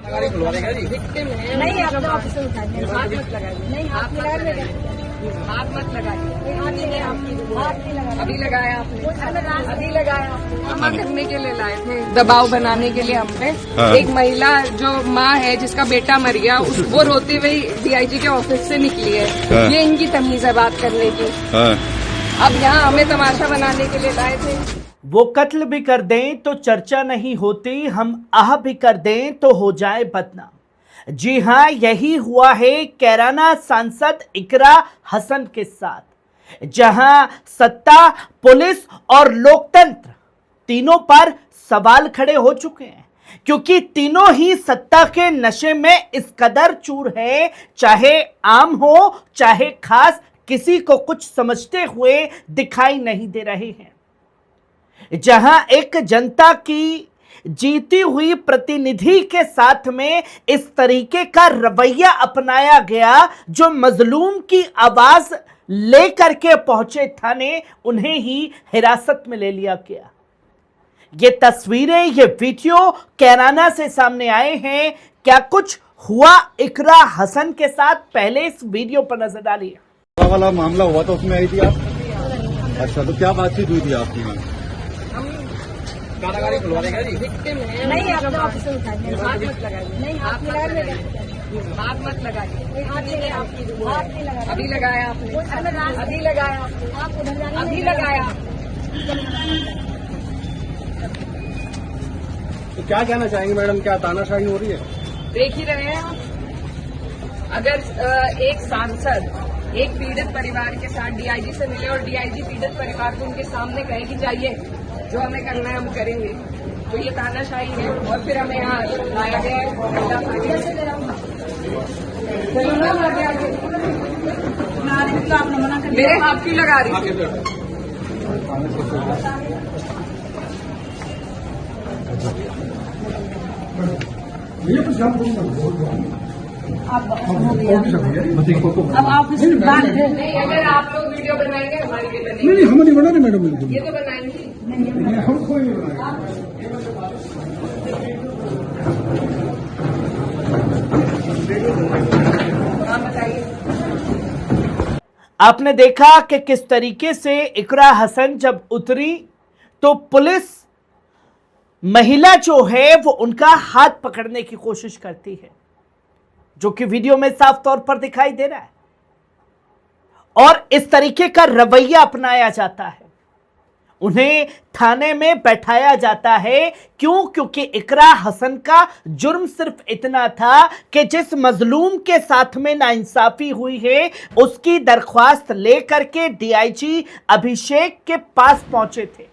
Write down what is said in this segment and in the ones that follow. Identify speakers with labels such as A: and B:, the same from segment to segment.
A: नहीं, आप तो ऑफिस में उठाइए, हाथ मत लगाइए। नहीं, हाथ लगाइए, हाथ मत लगाइए। अभी लगाया आपने, अभी लगाया। जमा करने के लिए लाए थे, दबाव बनाने के लिए हम पे। एक महिला जो माँ है जिसका बेटा मर गया, वो रोती हुई डीआईजी के ऑफिस से निकली है। ये इनकी तमीज है बात करने की। अब यहाँ हमें तमाशा बनाने के लिए लाए थे।
B: वो कत्ल भी कर दें तो चर्चा नहीं होती, हम आह भी कर दें तो हो जाए बदनाम। जी हां, यही हुआ है कैराना सांसद इकरा हसन के साथ, जहां सत्ता, पुलिस और लोकतंत्र तीनों पर सवाल खड़े हो चुके हैं, क्योंकि तीनों ही सत्ता के नशे में इस कदर चूर है, चाहे आम हो चाहे खास, किसी को कुछ समझते हुए दिखाई नहीं दे रहे हैं। जहां एक जनता की जीती हुई प्रतिनिधि के साथ में इस तरीके का रवैया अपनाया गया, जो मजलूम की आवाज लेकर के पहुंचे थाने, उन्हें ही हिरासत में ले लिया गया। ये तस्वीरें, ये वीडियो कैराना से सामने आए हैं। क्या कुछ हुआ इकरा हसन के साथ, पहले इस वीडियो पर नजर डालिए।
C: वाला मामला हुआ था, उसमें आई थी आप? अच्छा, तो क्या बातचीत हुई थी आपकी यहाँ?
A: नहीं, आप तो ऑफिस में उठाइए, हाथ मत लगाइए। नहीं, हाथ लगाइए, हाथ मत लगाइए। अभी लगाया आपने, अभी लगाया, अभी लगाया।
C: तो क्या कहना चाहेंगे मैडम, क्या तानाशाही हो रही है?
A: देख ही रहे हैं आप। अगर एक सांसद एक पीड़ित परिवार के साथ डीआईजी से मिले और डीआईजी पीड़ित परिवार को उनके सामने कहे कि जाइए, जो हमें करना है हम करेंगे, तो ये तानाशाही है। और फिर हमें यहाँ लाया गया है। मेरे हाथ क्यों लगा रही है? अब आप नहीं, अगर आप लोग वीडियो बनाएंगे हमारे लिए बनेंगे।
C: नहीं, हम नहीं बना रहे मैडम,
A: ये तो बनाएंगे।
C: हम कोई नहीं बना।
A: आप बताइए।
B: आपने देखा कि किस तरीके से इकरा हसन जब उतरी तो पुलिस महिला जो है वो उनका हाथ पकड़ने की कोशिश करती है, जो कि वीडियो में साफ तौर पर दिखाई दे रहा है। और इस तरीके का रवैया अपनाया जाता है, उन्हें थाने में बैठाया जाता है। क्यों? क्योंकि इकरा हसन का जुर्म सिर्फ इतना था कि जिस मजलूम के साथ में नाइंसाफी हुई है, उसकी दरख्वास्त लेकर के डीआईजी अभिषेक के पास पहुंचे थे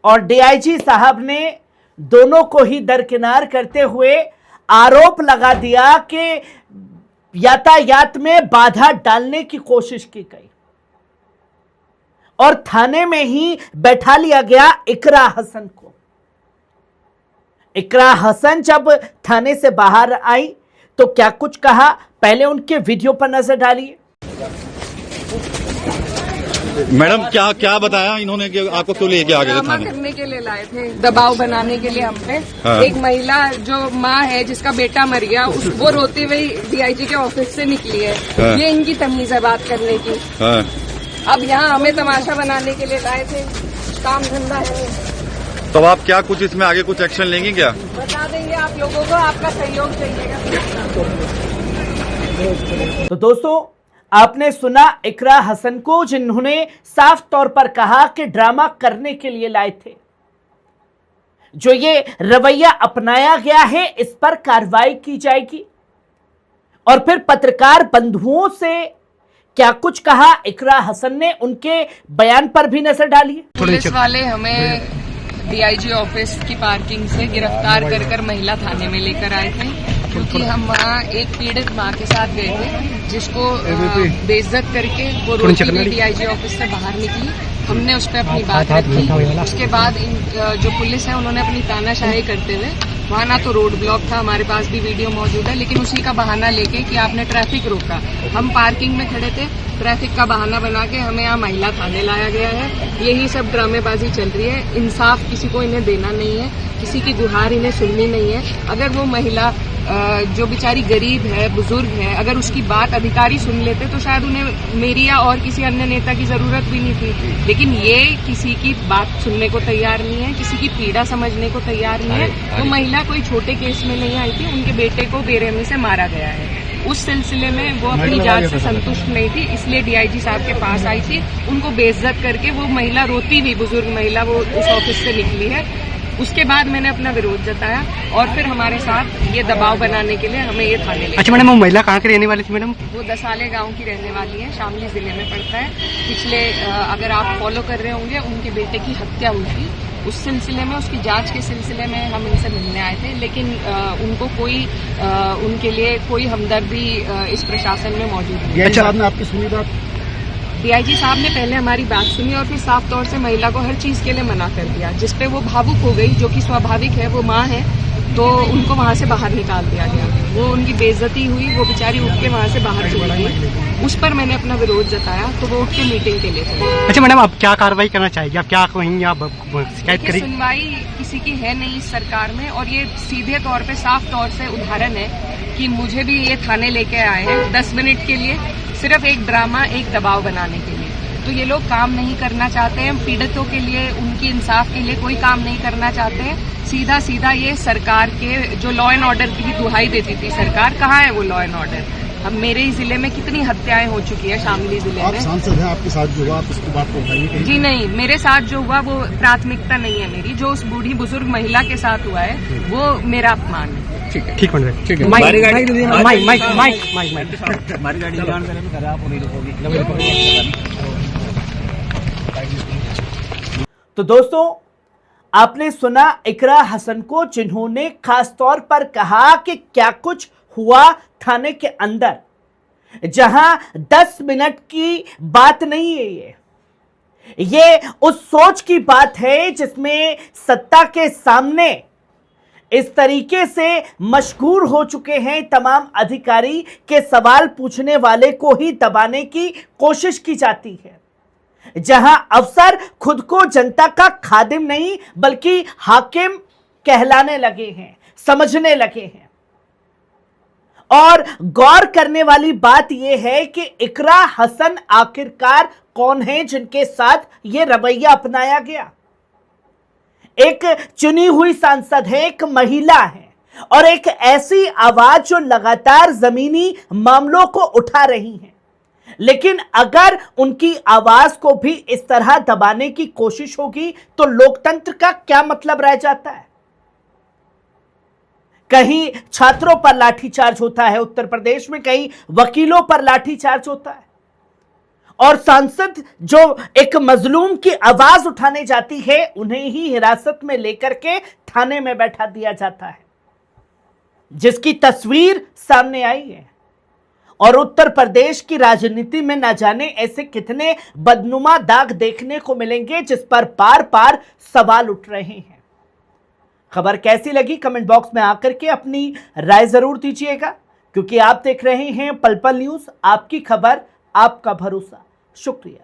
B: और डीआईजी साहब ने दोनों को ही दरकिनार करते हुए आरोप लगा दिया कि यातायात में बाधा डालने की कोशिश की गई और थाने में ही बैठा लिया गया इकरा हसन को। इकरा हसन जब थाने से बाहर आई तो क्या कुछ कहा, पहले उनके वीडियो पर नजर डालिए।
C: मैडम, क्या बताया इन्होंने कि आपको क्यों लेके आ गए थे थाने?
A: करने के लिए लाए थे, दबाव बनाने के लिए हम पे। एक महिला जो माँ है जिसका बेटा मर गया, वो रोती हुई डीआईजी के ऑफिस से निकली है। ये इनकी तमीज है बात करने की। अब यहाँ हमें तमाशा बनाने के लिए लाए थे, काम धंधा है।
C: तो आप क्या कुछ इसमें आगे कुछ एक्शन लेंगे क्या?
A: बता देंगे आप लोगों को, आपका सहयोग चाहिएगा।
B: तो दोस्तों, आपने सुना इकरा हसन को, जिन्होंने साफ तौर पर कहा कि ड्रामा करने के लिए लाए थे। जो ये रवैया अपनाया गया है, इस पर कार्रवाई की जाएगी। और फिर पत्रकार बंधुओं से क्या कुछ कहा इकरा हसन ने, उनके बयान पर भी नजर डालिए।
A: पुलिस वाले हमें डीआईजी ऑफिस की पार्किंग से गिरफ्तार कर महिला थाने में लेकर आए थे, क्योंकि हम वहाँ एक पीड़ित माँ के साथ गए थे, जिसको बेइज्जत करके वो रोती हुई डीआईजी ऑफिस से बाहर निकली। हमने उस पर अपनी बात रखी। उसके बाद जो पुलिस है उन्होंने अपनी तानाशाही करते हुए वहाँ ना तो रोड ब्लॉक था, हमारे पास भी वीडियो मौजूद है, लेकिन उसी का बहाना लेके कि आपने ट्रैफिक रोका। हम पार्किंग में खड़े थे, ट्रैफिक का बहाना बना के हमें यहाँ महिला थाने लाया गया है। यही सब ड्रामेबाजी चल रही है। इंसाफ किसी को इन्हें देना नहीं है, किसी की गुहार इन्हें सुननी नहीं है। अगर वो महिला जो बेचारी गरीब है, बुजुर्ग है, अगर उसकी बात अधिकारी सुन लेते तो शायद उन्हें मेरी या और किसी अन्य नेता की जरूरत भी नहीं थी। लेकिन ये किसी की बात सुनने को तैयार नहीं है, किसी की पीड़ा समझने को तैयार नहीं है। वो महिला कोई छोटे केस में नहीं आई थी, उनके बेटे को बेरहमी से मारा गया है। उस सिलसिले में वो अपनी जांच से संतुष्ट नहीं थी, इसलिए डीआईजी साहब के पास आई थी। उनको बेइज्जत करके वो महिला रोती हुई, बुजुर्ग महिला, वो उस ऑफिस से निकली है। उसके बाद मैंने अपना विरोध जताया और फिर हमारे साथ ये दबाव बनाने के लिए हमें ये थाने ले।
D: अच्छा मैडम, वो महिला कहाँ की रहने वाली थी मैडम?
A: वो दसाले गांव की रहने वाली है, शामली जिले में पड़ता है। पिछले अगर आप फॉलो कर रहे होंगे, उनके बेटे की हत्या हुई थी। उस सिलसिले में, उसकी जांच के सिलसिले में हम इनसे मिलने आए थे, लेकिन उनको कोई उनके लिए कोई हमदर्दी इस प्रशासन में मौजूद नहीं।
C: अच्छा, आपने आपकी सुनी बात?
A: डीआईजी साहब ने पहले हमारी बात सुनी और फिर साफ तौर से महिला को हर चीज के लिए मना कर दिया, जिसपे वो भावुक हो गई, जो कि स्वाभाविक है, वो माँ है, तो उनको वहां से बाहर निकाल दिया गया। वो उनकी बेइज्जती हुई, वो बेचारी उठ के वहां से बाहर चली गई। उस पर मैंने अपना विरोध जताया तो वो उठ के मीटिंग के लिए चली।
D: अच्छा मैडम, आप क्या कार्रवाई करना चाहेगी? आप क्या कहेंगी? आप शिकायत करेंगी?
A: सुनवाई किसी की है नहीं इस सरकार में, और ये सीधे तौर पे, साफ तौर से उदाहरण है कि मुझे भी ये थाने लेके आए हैं 10 मिनट के लिए, सिर्फ एक ड्रामा, एक दबाव बनाने के लिए। तो ये लोग काम नहीं करना चाहते हैं, पीड़ितों के लिए, उनकी इंसाफ के लिए कोई काम नहीं करना चाहते हैं। सीधा सीधा ये सरकार के जो लॉ एंड ऑर्डर की दुहाई देती थी सरकार, कहाँ है वो लॉ एंड ऑर्डर? अब मेरे ही जिले में कितनी हत्याएं हो चुकी है, शामली जिले
C: आप
A: में।
C: सांसद हैं, आपके साथ जो हुआ आप उसकी बात को उठाइए।
A: जी नहीं, मेरे साथ जो हुआ वो प्राथमिकता नहीं है मेरी। जो उस बूढ़ी बुजुर्ग महिला के साथ हुआ है वो मेरा अपमान है।
D: ठीक है, ठीक मैडम,
C: ठीक है।
D: माइक
C: हमारी गाड़ी
D: mike mike mike mike mike
C: हमारी गाड़ी जान करें आप नहीं रुकोगी।
B: तो दोस्तों, आपने सुना इकरा हसन को, जिन्होंने खास तौर पर कहा कि क्या कुछ हुआ थाने के अंदर, जहां 10 मिनट की बात नहीं है। ये उस सोच की बात है जिसमें सत्ता के सामने इस तरीके से मशहूर हो चुके हैं तमाम अधिकारी के सवाल पूछने वाले को ही दबाने की कोशिश की जाती है, जहां अफसर खुद को जनता का खादिम नहीं बल्कि हाकिम कहलाने लगे हैं, समझने लगे हैं। और गौर करने वाली बात यह है कि इकरा हसन आखिरकार कौन है जिनके साथ यह रवैया अपनाया गया। एक चुनी हुई सांसद है, एक महिला है, और एक ऐसी आवाज जो लगातार जमीनी मामलों को उठा रही है। लेकिन अगर उनकी आवाज को भी इस तरह दबाने की कोशिश होगी तो लोकतंत्र का क्या मतलब रह जाता है? कहीं छात्रों पर लाठीचार्ज होता है उत्तर प्रदेश में, कहीं वकीलों पर लाठीचार्ज होता है, और सांसद जो एक मजलूम की आवाज उठाने जाती है उन्हें ही हिरासत में लेकर के थाने में बैठा दिया जाता है, जिसकी तस्वीर सामने आई है। और उत्तर प्रदेश की राजनीति में न जाने ऐसे कितने बदनुमा दाग देखने को मिलेंगे जिस पर बार बार सवाल उठ रहे हैं। खबर कैसी लगी कमेंट बॉक्स में आकर के अपनी राय जरूर दीजिएगा, क्योंकि आप देख रहे हैं पल पल न्यूज, आपकी खबर, आपका भरोसा। शुक्रिया।